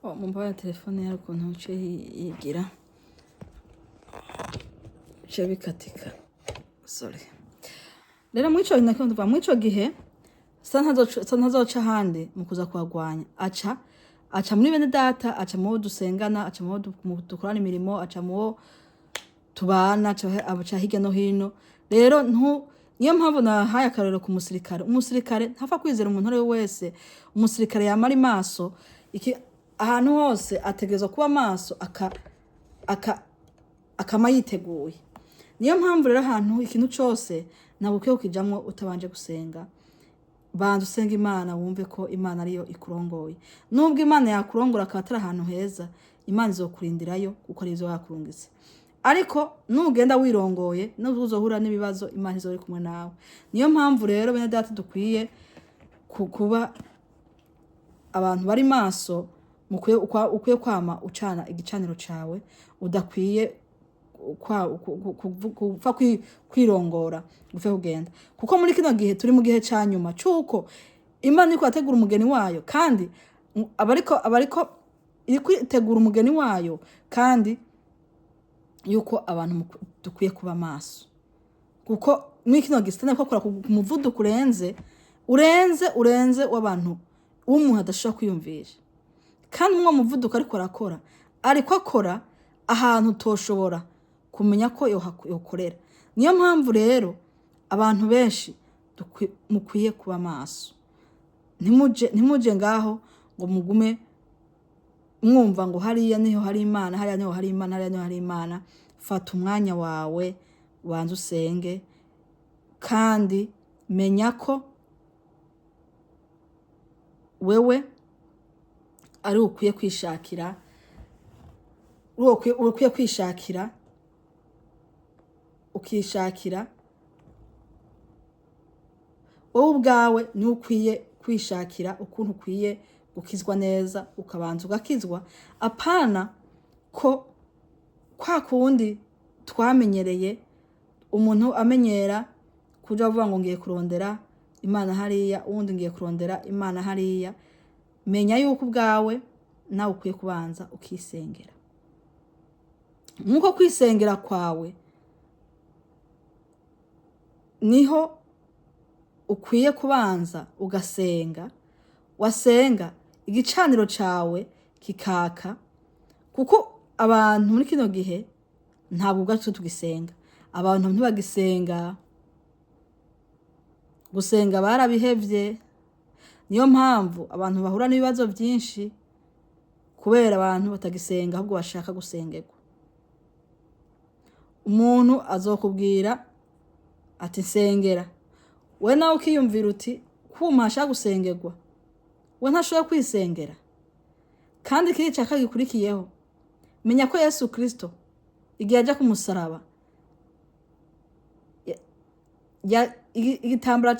Mumbaye telefone yari ukuntu uce yigira uce bikatika sorry rero mwico nakumva mwico gihe santazoca handi mu kuza kwagwanya aca muri bene data aca mu dusengana aca mu dukorana imirimo aca mu tubana aca hirya no hino rero niyo mpamvu nahaye akarero ku umusirikare ntafa kwizera umuntu ari wese umusirikare yamara maso iki ahantu hose ategerezwa kuba maso akama yiteguye niyo mpamvu rero ahantu ikintu cyose nabukwiye ukijamwo utabanje gusenga banza usenga Imana wumve ko Imana ariyo ikurongoye nubwo Imana yakurongora akatara ahantu heza Imana izokurindirayo kuko arizo yakurungitse ariko nugenda wirongoye nuzohura n'ibibazo Imana izori kumwe nawe niyo mpamvu rero bene data dukwiye kuba abantu bari maso ukwiye kwama ucana igicaniro cawe udakwiye kupfa kwirongora gufe kugenda kuko muri kino gihe turi mu gihe cyanyuma cuko Imana iko ategura umugeni wayo kandi abariko iri kwitegura umugeni wayo kandi yuko abantu dukwiye kuba maso kuko muri kino gihe stane ko kora ku muvuduko urenze w'abantu umuntu adashobora kwiyumvisha kandi umwe muvuduko ariko akora ahantu toshobora kumenya ko yokorera niyo mpamvu rero abantu benshi mukwiye kuba maso ntimuje ngaho ngo mugume mwumva ngo hariya niho hari Imana hariya niho hari Imana hariya niho hari Imana fata umwanya wawe ubanze usenge kandi menya ko wewe ari ukwiye kwishakira ukishakira wowe ubwawe ni ukwiye kwishakira ukuntu ukwiye gukizwa neza ukabanza ugakizwa apana ko kwa kundi twamenyereye umuntu amenyera kuja avuga ngo ngiye kurondera Imana hariya uwundi ngiye kurondera Imana hariya menya yuko ubwawe nawe ukwiye kubanza ukisengera nkuko kwisengera kwawe niho ukwiye kubanza ugasenga wasenga igicaniro cawe kikaka kuko abantu muri kino gihe ntabwo gato tugisenga abantu ntibagisenga gusenga barabihevye niyo mpamvu abantu bahura n'ibibazo byinshi kubera abantu batagisenga ahubwo bashaka gusengerwa umuntu azokubwira ati nsengera we nawe ukiyumvira uti kuma ashaka gusengerwa we ntashobora kwisengera kandi ikindi caka gikurikiyeho menya ko Yesu Kristo igihe ajya kumusaraba igitambara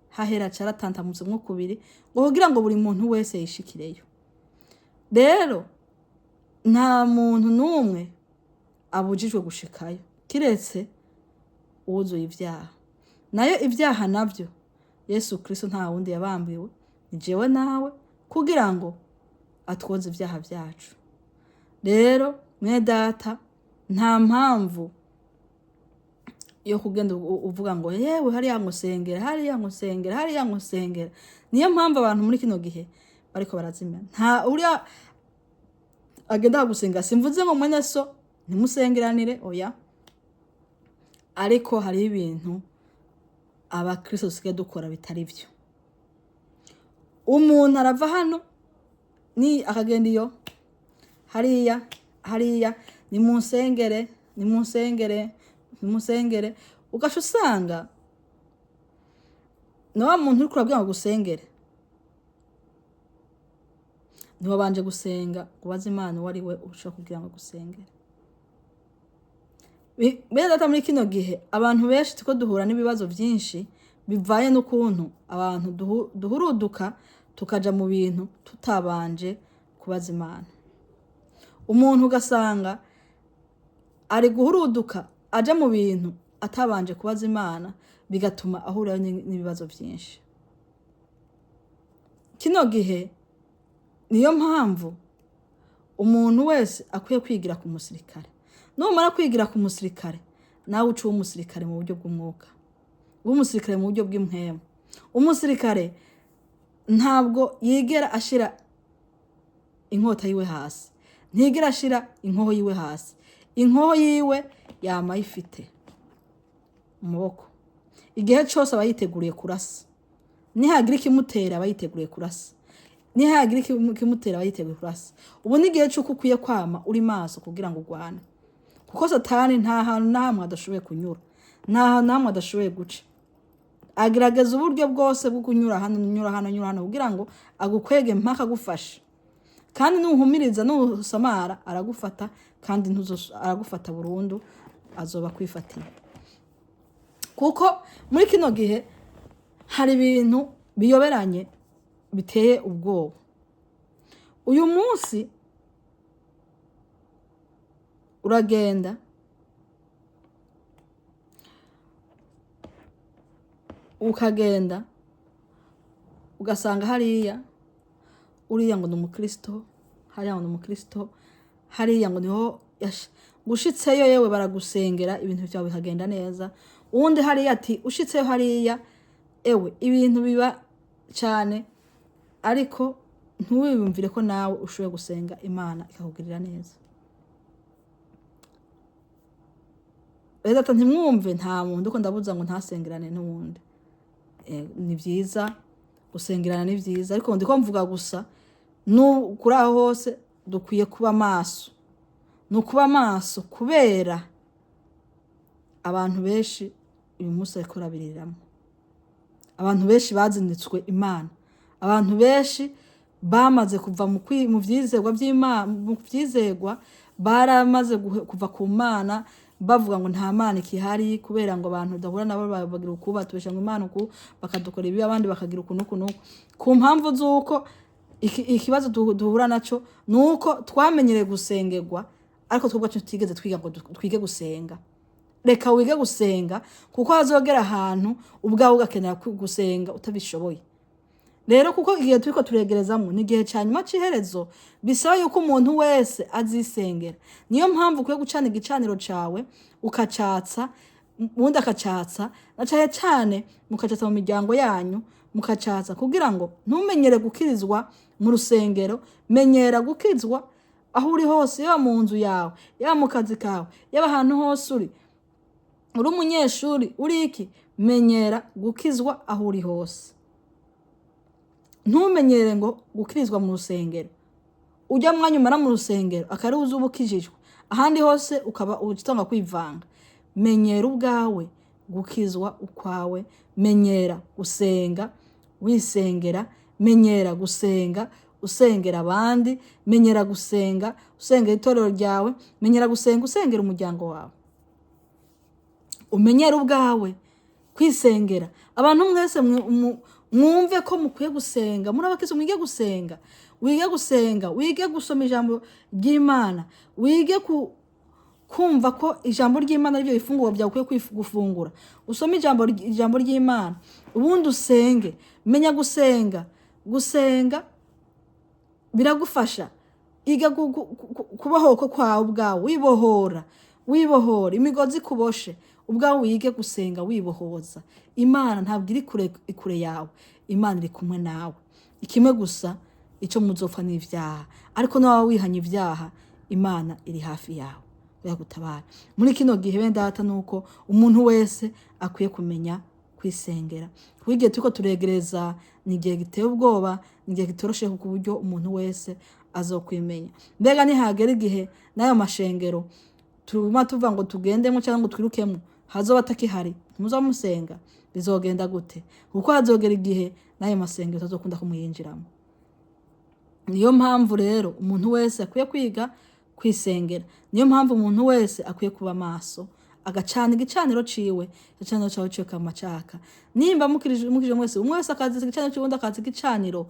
hahera caratantamutse mwo kubiri ngo kugira ngo buri muntu wese yishikireyo rero nta muntu numwe abujijwe gushikayo kiretse uwuzuye ibyaha nayo ibyaha navyo Yesu Kristo nta wundi yabambiwe ni jewe nawe kugira ngo atwoze ibyaha byacu rero mwe data nta mpamvu yo kugenda uvuga ngo yewe hariya ngusengera niyo mpamvu abantu muri kino gihe bariko barazimya nta uriya agenda gusenga simvuze ngo mwene so ntimusengeranire oya ariko hari ibintu abakristo sike dukora bitari byo umuntu arava hano ni akagenda iyo hariya ni munsengere ugasha usanga no muntu uri kurabwira ngo gusengere ntiwabanje gusenga ubaze Imana wari we ushaka kugira ngo gusengere bene data muri kino gihe abantu benshi tuko duhura n'ibibazo byinshi bivaye n'ukuntu abantu duhuruduka tukaja mu bintu tutabanje kubaza Imana umuntu ugasanga ari guhuruduka aja mu bintu atabanje kubaza Imana bigatuma ahura n'ibibazo byinshi kino gihe niyo mpamvu umuntu wese akwiye kwigira ku musirikare. Numara kwigira ku musirikare, nawe uca umusirikare mu buryo bw'umwuka, umusirikare mu buryo bw'impwemu. Umusirikare ntabwo yigera ashira inkota yiwe hasi, ntigera ashira inkoho yiwe hasi. Inkoho yiwe yama ifite umuboko, igihe cyose aba yiteguriye kurasa. Nihagira ikimutera aba yiteguriye kurasa, nihagira ikimutera aba yiteguye kurasa. Ubu ni igihe cy'uko ukwiye kwama uri maso kugira ngo urwane, kuko Satani nta hantu namwe adashoboye kunyura, nta hantu namwe adashoboye guca. Agerageza uburyo bwose bwo kunyura hano nyura hano kugira ngo agukwege mpaka agufashe. Kandi nuhumiriza nusamara aragufata, kandi aragufata burundu, azoba kwifatiye. Kuko muri kino gihe hari ibintu biyoberanye biteye ubwoba. Uyu munsi uragenda ukagenda ugasanga hariya uriya ngo ni umukristo, hariya ngo ni umukristo, hariya ngo niho gushitseyo yewe baragusengera ibintu byawe bikagenda neza. Uwundi hariya ati ushitseyo hariya ewe ibintu biba cyane, ariko ntuwiyumvire ko nawe ushoboye gusenga Imana ikakugirira neza. Rero ntimwumve nta muntu uko ndabuza ngo ntasengerane n'uwundi. Ni byiza gusengerana, ni byiza, ariko ndiko mvuga gusa kuri aho hose dukwiye kuba maso. Nukuba maso kubera abantu benshi uyu munsi ariko rabiriramo. Abantu benshi bazinditswe Imana, abantu benshi bamaze kuva mu vyizerwa by'Imana, mu vyizerwa baramaze kuva ku Mana, bavuga ngo nta Mana ikihari, kubera ngo abantu dahura nabo bagira ukubatubesha ngo Imana uku bakadukora ibi, abandi bakagira ukuntu ku mpamvu z'uko ikibazo duhura naco nuko twamenyereye gusengerwa, ariko twebwe tutigeze twiga ngo twige gusenga. Reka wige gusenga, kuko hazogera ahantu ubwawe ugakenera gusenga utabishoboye. Rero kuko igihe turiko turegerezamo ni igihe cyanyuma c'iherezo, bisaba yuko umuntu wese azisengera. Niyo mpamvu ukwiye gucana igicaniro cawe ukacatsa, ubundi akacatsa, na cyane mukacatsa mu miryango yanyu, mukacatsa kugira ngo ntumenyere gukirizwa mu rusengero, menyera gukizwa aho uri hose, yaba mu nzu yawe, yaba mu kazi kawe, yaba ahantu hose uri umunyeshuri uri iki, menyera gukizwa aho uri hose. Ntumenyere ngo gukirizwa mu rusengero, ujya mwanya umara mu rusengero akari uzuba ukijijwe, ahandi hose ukaba ugitonga kwivanga. Menyera ubwawe gukizwa ukwawe, menyera gusenga wisengera, menyera gusenga usengera abandi, menyera gusenga usengera itorero ryawe, menyera gusenga usengera umuryango wawe. Umenyera ubwawe kwisengera. Abantu mwese mwumve ko mukwiye gusenga, muri abakizo mwige gusenga, wige gusenga, wige gusoma ijambo ry'Imana, wige kumva ko ijambo ry'Imana ryo ifunguro byawe ukwiye gufungura. Usome ijambo ry'Imana, ubundi usenge. Menya gusenga. Gusenga biragufasha. Iga kubohoka kwawe ubwawe, wibohora imigozi kuboshe ubwawe, wige gusenga wibohoza. Imana ntabwo iri kure yawe, Imana iri kumwe nawe. Ikimwe gusa ico muzopfa n'ivyaha, ariko nawe wihanye ivyaha, Imana iri hafi yawe yagutabara. Muri kino gihe benda data nuko umuntu wese akwiye kumenya kwisengera. Kugiye turiko turegereza ni igihe giteye ubwoba, ni igihe gitoroshe ku buryo umuntu wese azokwimenya. Mbega nihagera igihe nayo mashengero tuvuga ngo tugendemo cyangwa ngo twirukemo hazoba atakihari, muzamusenga, bizogenda gute? Kuko hazogera igihe nayo masengero tuzokunda kumuyinjiramo. Niyo mpamvu rero umuntu wese akwiye kwiga kwisengera. Niyo mpamvu umuntu wese akwiye kuba maso, agacana igicaniro ciwe, igicaniro cawe ciwe kama caka. Nimba mukirije mwese, umwe wese akazi igicaniro ciwe, undi akazi igicaniro,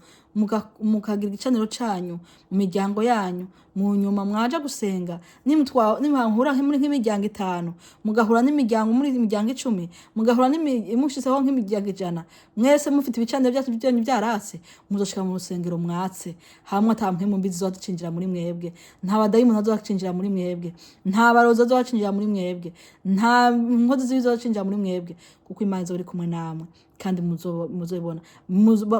mukagira igicaniro canyu mu miryango yanyu, mu nyuma mwaja gusenga, nimwahura muri nk'imiryango 5, mugahura n'imiryango muri imiryango 10, mugahura mushizeho nk'imiryango 100, mwese mufite ibicaniro byacu byanyu byarase, muzoshika mu rusengero mwatse, hamwe ata mpemu mbi zizocinjira muri mwebwe, nta badayimoni bazocinjira muri mwebwe, nta barozi bazocinjira muri mwebwe, nta nkozi zizocinjira muri mwebwe, kuko Imana izori kumwe namwe kandi muzobona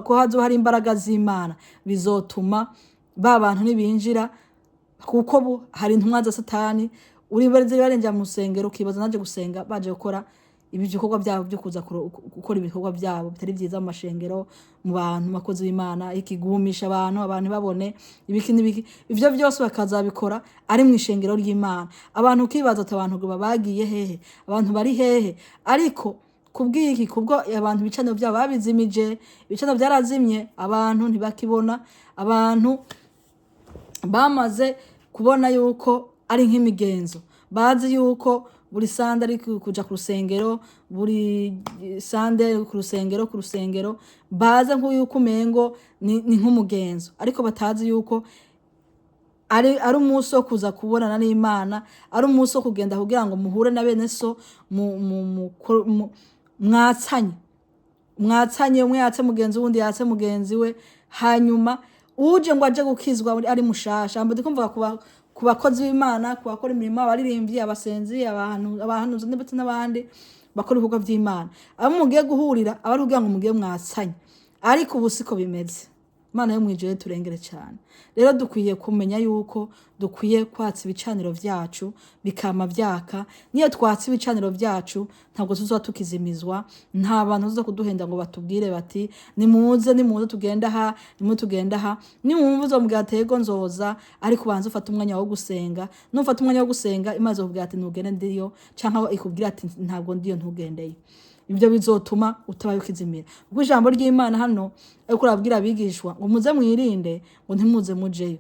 ko hazo hari imbaraga z'Imana bizotuma ba bantu nibinjira, kuko hari intumwa za Satani uri barenja mu rusengero ukibaza naje gusenga baje gukora ibikorwa byabo byo kuza gukora ibikorwa byabo bitari byiza mu mashengero, mu bantu makozi b'Imana, ikigumisha abantu babone ibiki ivyo byose bakazabikora ari mu ishengero ry'Imana. Abantu ukibaza ati abantu bagiye hehe, abantu bari hehe? Ariko kubwo abantu ibicaniro byabo babizimije, ibicaniro byarazimye, abantu ntibakibona, abantu bamaze kubona yuko ari nk'imigenzo, bazi yuko buri sande ari kuja ku rusengero, buri sande ku rusengero baza nk'uko umengo ni nk'umugenzo, ariko batazi yuko ari umunsi wo kuza kubonana n'Imana, ari umunsi wo kugenda kugira ngo muhure na bene so mwatsanye, umwe yatse mugenzi wundi yatse mugenzi we, hanyuma uje ngo aje gukizwa ari mushasha. Mbe ndikumvuga ku bakozi b'Imana, ku bakora imirimo, abaririmbyi, abasenzi, abahanuzi ndetse n'abandi bakora ibikorwa by'Imana, abo mugiye guhurira abari kugira ngo mugiye mwatsanye, ariko ubu siko bimeze. Imana yo mwijeye turengere cyane. Rero dukwiye kumenya yuko dukwiye kwatsa ibicaniro vyacu bikama vyaka. Niyo twatsa ibicaniro vyacu ntabwo tuzoba tukizimizwa, nta bantu zo kuduhenda ngo batubwire bati nimuze tugenda ha, nimwumva uzomubwira ati yego nzoza, ariko ubanza ufata umwanya wo gusenga. Nufata umwanya wo gusenga, Imana izokubwira ati ntugende ndiyo, canke ikubwira ati ntabwo ndiyo ntugendeyo. Ibyo bizotuma utabaye ukizimira. Ubwo ijambo ry'Imana hano ariko urabwira abigishwa ngo muze mwirinde, ngo ntimuze mujeyo.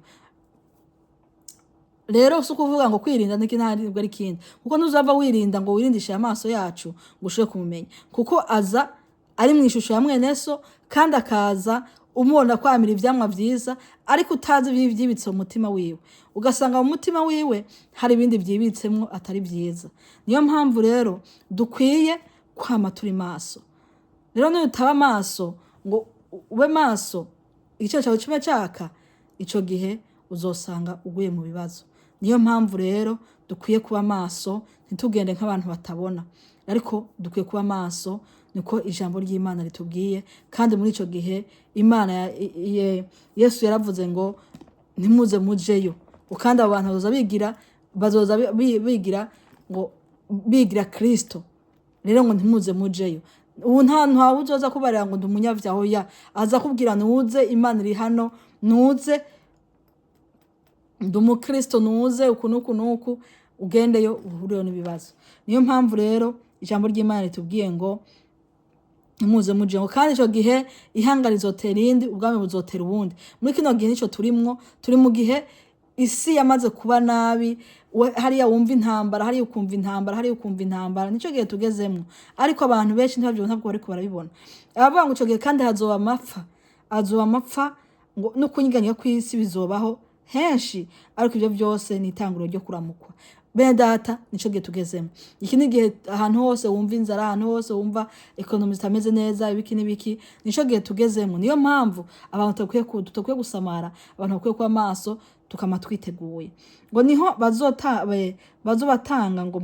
Rero uko kuvuga ngo kwirinda ntabwo ari kindi, kuko ntuzava wirinda ngo wirindishe amaso yacu ngo ushobore kumumenya, kuko aza ari mu ishusho ya mwene so, kandi akaza umubona kwamira ivyamwa vyiza, ariko utazi ivyibitse mu mutima wiwe, ugasanga mu mutima wiwe hari ibindi vyibitsemwo atari vyiza. Niyo mpamvu rero dukwiye kwama turi maso. Rero niyo utaba maso ngo ube maso igice cyawe kibe cyaka, ico gihe uzosanga uguye mu bibazo. Niyo mpamvu rero dukwiye kuba maso, ntitugende nk'abantu batabona, ariko dukwiye kuba maso, niko ijambo ry'Imana ritubwiye. Kandi muri ico gihe Imana Yesu yaravuze ngo ntimuze mujeyo, ukandi abantu bazoza bigira ngo bigira Kristo. Rero ngo ntimuze mujeyo. Ubu nta uzoza kubarira ngo ndumunyavyaho ya aza kubwira nuze Imana iri hano, nuze ndumu Kristo, nuze ukunuku ugendeyo uhuriyo n'ibibazo. Niyo mpamvu rero ijambo ry'Imana ritubwiye ngo ntimuze mujeyo, kandi ico gihe ihanga rizotera irindi, ubwami buzotera ubundi. Muri kino gihe nico turimwo, turi mu gihe isi yamaze kuba nabi, hariya wumva intambara, hariya ukumva intambara, nico gihe tugezemwo. Ariko abantu benshi ntabwo bariko barabibona. Abavuga ngo ico gihe kandi hazoba amapfa, ngo no kunyiganya kw'isi bizobaho henshi, ariko ivyo byose ni itanguro ryo kuramukwa. Bene data, nico gihe tugezemwo. Iki ni gihe ahantu hose wumva inzara, ahantu hose wumva economy zitameze neza, ibiki, nico gihe tugezemwo. Niyo mpamvu abantu tutakwiye gusamara, abantu bakwiye kuba maso, tukama twiteguye. Ngo niho bazobatanga ngo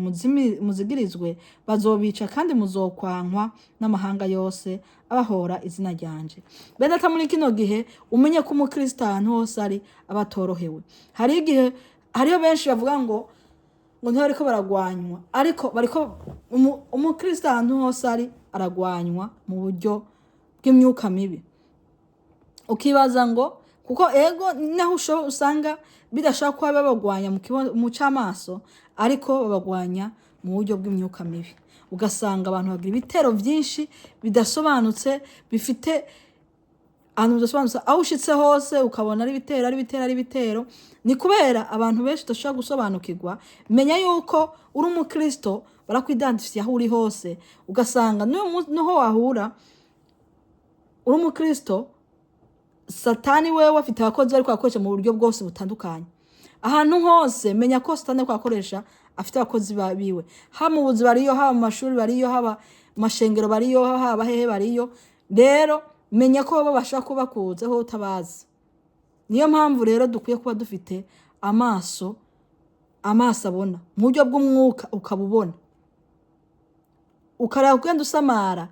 muzigirizwe, bazobica kandi muzokwankwa n'amahanga yose abahora izina ryanje. Bene data, muri kino gihe umenye ko umukristo ahantu hose ari abatorohewe. Hariyo benshi bavuga ngo ntibariko baragwanywa, ariko bariko umukristo ahantu hose ari aragwanywa mu buryo bw'imyuka mibi. Ukibaza ngo kuko ego naho usanga bidashaka kuba babagwanya mu cyamaso, ariko babagwanya mu buryo bw'imyuka mibi. Ugasanga abantu bagira ibitero byinshi bidasobanutse, bifite ahantu bidasobanutse, aho ushitse hose ukabona ari ibitero. Ni kubera abantu benshi tudashobora gusobanukirwa. Menya yuko uri umukristo barakwidantifiye aho uri hose, ugasanga niho wahura uri umukristo, satani wewe afite abakozi bari kwakoresha mu buryo bwose butandukanye. Ahantu hose menya ko satani ari kwakoresha afite abakozi biwe, haba mu buzi bariyo, haba mu mashuri bariyo, haba mu mashengero bariyo, haba hehe bariyo. Rero menya ko babasha kubakuzaho utabazi. Niyo mpamvu rero dukwiye kuba dufite amaso abona mu buryo bw'umwuka, ukabubona ukareba kugenda usamara,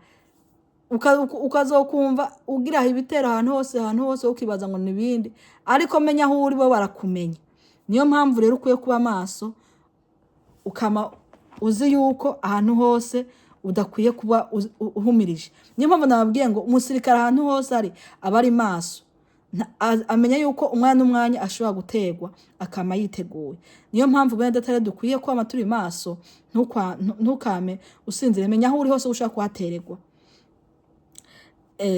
ukazokumva ugira ibitero ahantu hose ukibaza ngo nibindi, ariko menya aho uri bo barakumenya. Niyo mpamvu rero ukwiye kuba amaso, ukama uzi yuko ahantu hose udakwiye kuba uhumirije. Niyo mpamvu nababwiye ngo umusirikare ahantu hose ari abari maso, amenya yuko umwanya n'umwanya ashobora gutegwa, akama yiteguye. Niyo mpamvu bene data dukwiye kwama turi maso, ntukame usinzire, menya aho uri hose ushaka kuhatererwa.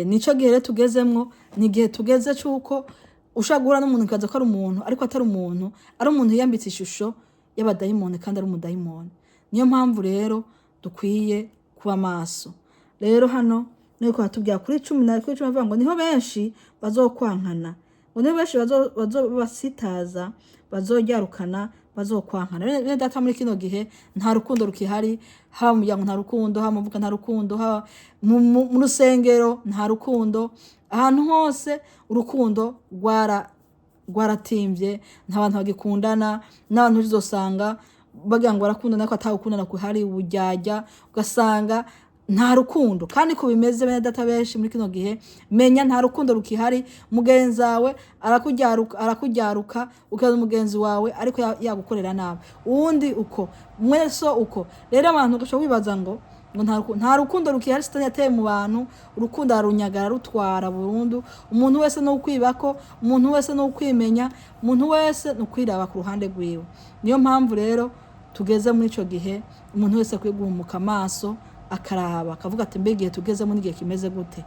Nico gihe tugezemwo, ni gihe tugeze cyuko ushaka guhura n'umuntu ukaza ko ari umuntu ariko atari umuntu, ari umuntu yambitse ishusho y'abadayimoni kandi ari umudayimoni. Niyo mpamvu rero dukwiye kuba maso. Rero hano niko hatubwira kuri 10 bavuga ngo niho benshi bazokwankana, ngo niho benshi bazobasitaza, bazoryarukana, bazokwankana. Bene data muri kino gihe nta rukundo rukihari, haba mu muryango nta rukundo, haba mu mvuga nta rukundo, haba mu rusengero nta rukundo. Ahantu hose urukundo rwaratimbye, nta bantu bagikundana, n'abantu uzosanga bagira ngo barakundana ariko atawukundana kuhari, ubujyajya, ugasanga nta rukundo. Kandi ko bimeze bene data benshi muri kino gihe, menya nta rukundo rukihari. Mugenzi wawe arakujyaruka ukaza umugenzi wawe ariko yagukorera nabi, uwundi uko, mweso uko. Rero abantu gashobora wibaza ngo nta rukundo rukihari, satani yateye mu bantu, urukundo arunyagara rutwara burundu. Umuntu wese no kwibako, umuntu wese no kwimenya, umuntu wese no kwiraba ku ruhande rwiwe. Niyo mpamvu rero tugeze muri ico gihe umuntu wese akwiye guhumuka amaso, akaraba akavuga ati mbega tugezemo n'igihe kimeze gute.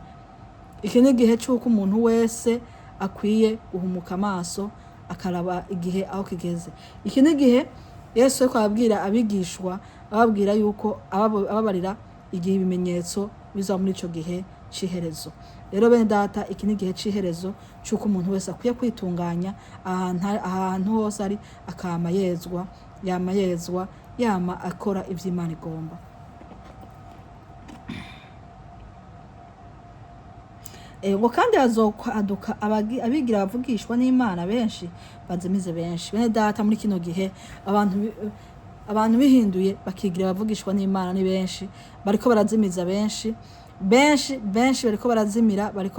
Iki ni igihe cy'uko umuntu wese akwiye guhumuka amaso, akaraba igihe aho kigeze. Iki ni igihe Yesu ariko ababwira abigishwa, ababwira yuko ababarira igihe ibimenyetso biza muri ico gihe ciherezo. Rero bene data, iki ni igihe ciherezo cy'uko umuntu wese akwiye kwitunganya ahantu hose ari, akama yezwa, yama akora ivy'Imana igomba. Ngo kandi hazokwaduka abigira bavugishwa n'Imana benshi, bazimize benshi. Bene data muri kino gihe abantu bihinduye bakigira bavugishwa n'Imana ni benshi, bariko barazimiza benshi bariko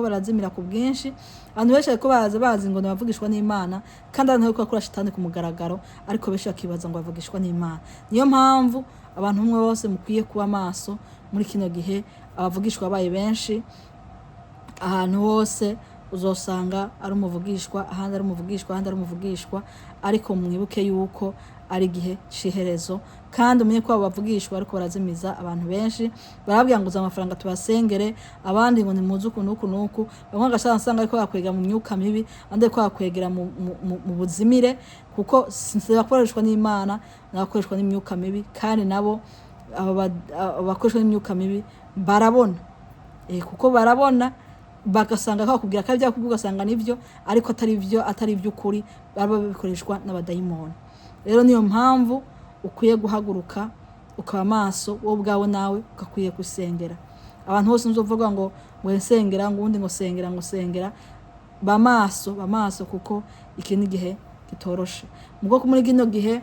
barazimira ku bwinshi. Abantu benshi bariko bazi ngo bavugishwa n'Imana, kandi abantu bariko bakora shitani ku mugaragaro, ariko benshi bakibaza ngo bavugishwa n'Imana. Niyo mpamvu abantu umwe bose mukwiye kuba maso muri kino gihe. Abavugishwa baye benshi, ahantu hose uzosanga ari umuvugishwa, ahandi ari umuvugishwa, ariko mwibuke yuko ari igihe ciherezo. Kandi umenye ko abavugishwa ariko barazimiza abantu benshi. Barabwira ngo amafaranga tubasengere, abandi ngo nimuze uku. Bamwe gasanga ariko bakwegera mu myuka mibi, abandi ariko bakwegera mu buzimire, kuko bakoreshwa n'Imana n'abakoreshwa n'imyuka mibi. Kandi nabo abakoreshwa n'imyuka mibi barabona, kuko barabona bagasanga bakubwira ko ibyo kuvuga ugasanga nivyo, ariko atari iby'ukuri, baba bikoreshwa n'abadayimoni. Rero niyo mpamvu ukwiye guhaguruka ukaba maso, wowe ubwawe nawe ukakwiye gusengera. Abantu bose nzovuga ngo nsengera, ngo undi ngo sengera, ba maso kuko iki ni gihe kitoroshe. Mubwo muri gino gihe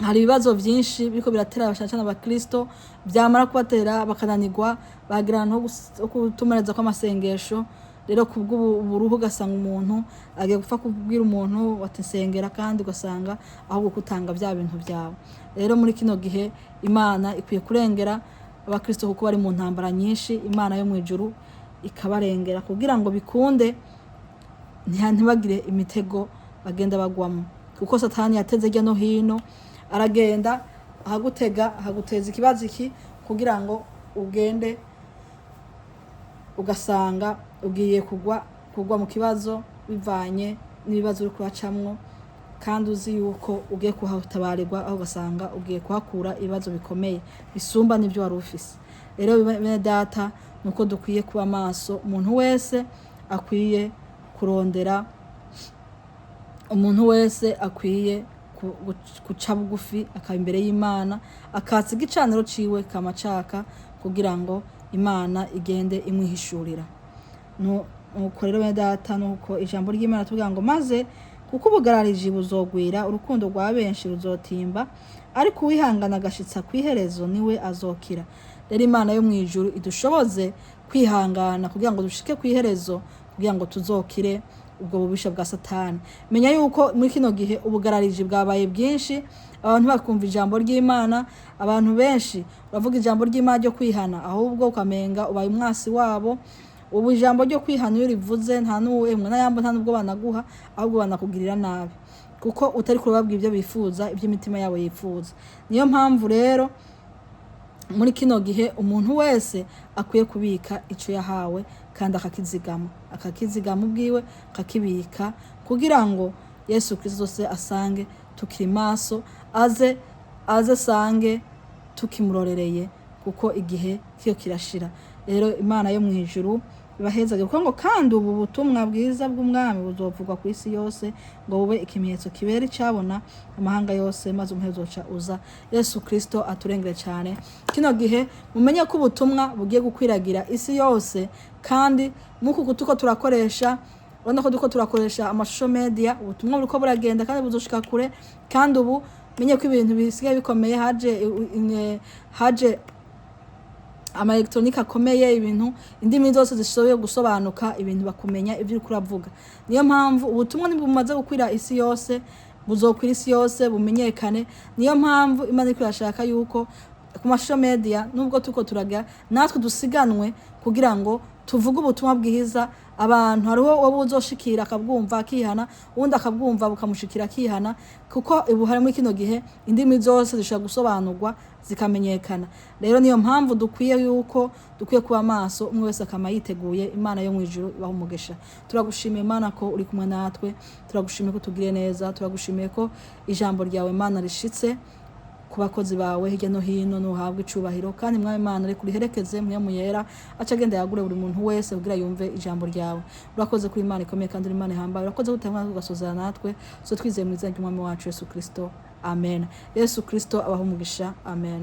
hari ibibazo byinshi biriko biratera abashaka n'abakristo, byamara kubatera bakananirwa, bagira no gutumereza kw'amasengesho. Rero kubw'uburuhu ugasanga umuntu agiye gupfa kubwira umuntu wati nsengera, kandi ugasanga ahubwo kutanga bya bintu byawe. Rero muri kino gihe Imana ikwiye kurengera abakristo, kuko bari mu ntambara nyinshi. Imana yo mu ijuru ikabarengera kugira ngo bikunde ntibagire imitego bagenda bagwamo, kuko satani yateze hirya no hino, aragenda ahaguteza ikibazo iki kugira ngo ugende ugasanga ugiye kugwa mu kibazo bivanye n'ibibazo uri kuracamwo. kandi uzi yuko ugiye kuhatabarirwa, aho ugasanga ugiye kuhakura ibibazo bikomeye bisumba n'ibyo wari ufise. Rero bene data nuko dukwiye kuba maso, umuntu wese akwiye kurondera, umuntu wese akwiye guca bugufi akaba imbere y'Imana, akatsa igicaniro ciwe kamacaka kugira ngo Imana igende imwihishurira. Nuko rero bene data, nuko ijambo ry'Imana tuvuga ngo maze kuko ubugarariji buzogwira, urukundo rwa benshi ruzotimba, ariko uwihangana agashitsa kw'iherezo niwe azokira. Rero Imana yo mwijuru idushoboze kwihangana kugira ngo dushike kw'iherezo, kugira ngo tuzokire ubwo bubisha bwa Satani. Menya yuko muri kino gihe ubugarariji bwabaye bwinshi, abantu bakumva ijambo ry'Imana, abantu benshi bavuga ijambo ry'Imana ryo kwihana, ahubwo ukamenga ubaye umwasi wabo. Ubu ijambo ryo kwihana iyo rivuze nta n'uwemwe n'ayambo nta nubwo banaguha, ahubwo banakugirira nabi, kuko utari kurababwira ibyo bifuza, ibyo imitima yabo yifuza. Niyo mpamvu rero muri kino gihe umuntu wese akwiye kubika ico yahawe kandi akakizigama ubwiwe, akakibika kugira ngo Yesu Kristo se asange tukiri maso, aze asange tukimurorereye, kuko igihe kiyo kirashira. Rero Imana yo mwijuru ibahezage, kuko ngo kandi ubu butumwa bwiza bw'umwami buzovugwa ku isi yose, ngo bube ikimenyetso kibera icabona amahanga yose, maze umuhezo uzoca uza. Yesu Kristo aturengere cyane. Kino gihe mumenye ko ubutumwa bugiye gukwiragira isi yose, kandi muko tuko turakoresha, urabona ko duko turakoresha amashusho media, ubutumwa buriko buragenda kandi buzoshika kure. Kandi ubu menye ko ibintu bisigaye bikomeye, haje ama electronique akomeye, ibintu indimi zose zishoboye gusobanuka ibintu, bakumenya ibyo uri kuravuga. Niyo mpamvu ubutumwa nibumaze gukwira isi yose, buzokwira isi yose, bumenyekane. Niyo mpamvu Imana iri kurashaka yuko ku mashusho media nubwo tuko turaga natwe dusiganwe, kugira ngo tuvuge ubutumwa bwiza. Abantu hariho wabo uzoshikira akabwumva akihana, undi akabwumva bukamushikira akihana, kuko ubu hari muri kino gihe indimi zose zishobora gusobanurwa zikamenyekana. Rero niyo mpamvu dukwiye kuba maso, umwe wese akama yiteguye. Imana yo mwijuru ibaho umugisha. Turagushimiye Imana ko uri kumwe natwe, turagushimiye ko tugiriye neza, turagushimiye ko ijambo ryawe Imana rishitse ku bakozi bawe hirya no hino. Nuhabwe icubahiro, kandi Mwami Imana reka uriherekeze Mpwemu Yera acagenda yagure buri muntu wese kugira yumve ijambo ryawe. Urakoze kuri Imana ikomeye kandi uri Imana ihambaye. Urakoze gutamana tugasozana natwe, so twizeye mu izina ry'Umwami wacu Yesu Kristo. Amen. Yesu Kristo abaho umugisha. Amen.